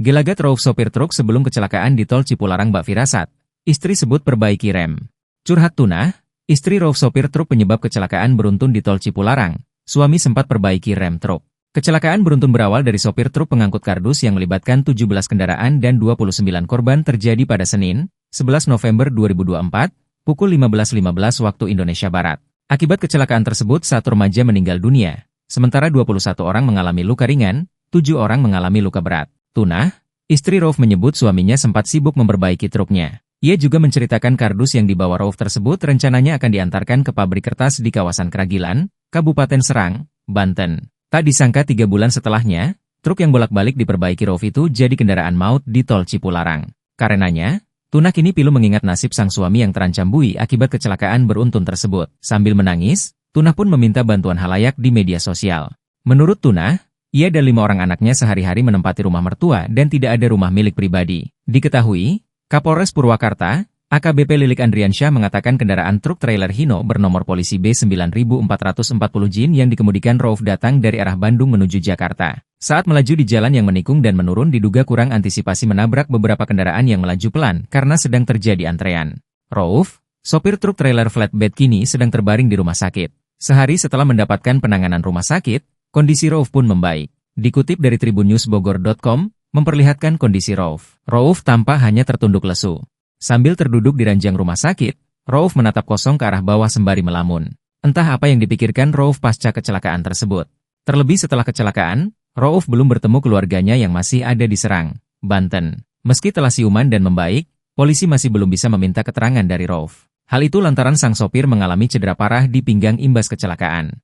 Gelagat Rauf sopir truk sebelum kecelakaan di tol Cipularang bak firasat. Istri sebut perbaiki rem. Curhat Tunah, istri Rauf sopir truk penyebab kecelakaan beruntun di tol Cipularang. Suami sempat perbaiki rem truk. Kecelakaan beruntun berawal dari sopir truk pengangkut kardus yang melibatkan 17 kendaraan dan 29 korban terjadi pada Senin, 11 November 2024, pukul 15.15 waktu Indonesia Barat. Akibat kecelakaan tersebut, 1 remaja meninggal dunia, sementara 21 orang mengalami luka ringan, 7 orang mengalami luka berat. Tunah, istri Rauf menyebut suaminya sempat sibuk memperbaiki truknya. Ia juga menceritakan kardus yang dibawa Rauf tersebut rencananya akan diantarkan ke pabrik kertas di kawasan Kragilan, Kabupaten Serang, Banten. Tak disangka 3 bulan setelahnya, truk yang bolak-balik diperbaiki Rauf itu jadi kendaraan maut di tol Cipularang. Karenanya, Tunah kini pilu mengingat nasib sang suami yang terancam buih akibat kecelakaan beruntun tersebut. Sambil menangis, Tunah pun meminta bantuan halayak di media sosial. Menurut Tunah, ia dan 5 orang anaknya sehari-hari menempati rumah mertua dan tidak ada rumah milik pribadi. Diketahui, Kapolres Purwakarta, AKBP Lilik Andriansyah mengatakan kendaraan truk trailer Hino bernomor polisi B9440 JIN yang dikemudikan Rauf datang dari arah Bandung menuju Jakarta. Saat melaju di jalan yang menikung dan menurun diduga kurang antisipasi menabrak beberapa kendaraan yang melaju pelan karena sedang terjadi antrean. Rauf, sopir truk trailer flatbed kini sedang terbaring di rumah sakit. Sehari setelah mendapatkan penanganan rumah sakit, kondisi Rauf pun membaik. Dikutip dari tribunnewsbogor.com, memperlihatkan kondisi Rauf. Rauf tampak hanya tertunduk lesu. Sambil terduduk di ranjang rumah sakit, Rauf menatap kosong ke arah bawah sembari melamun. Entah apa yang dipikirkan Rauf pasca kecelakaan tersebut. Terlebih setelah kecelakaan, Rauf belum bertemu keluarganya yang masih ada di Serang, Banten. Meski telah siuman dan membaik, polisi masih belum bisa meminta keterangan dari Rauf. Hal itu lantaran sang sopir mengalami cedera parah di pinggang imbas kecelakaan.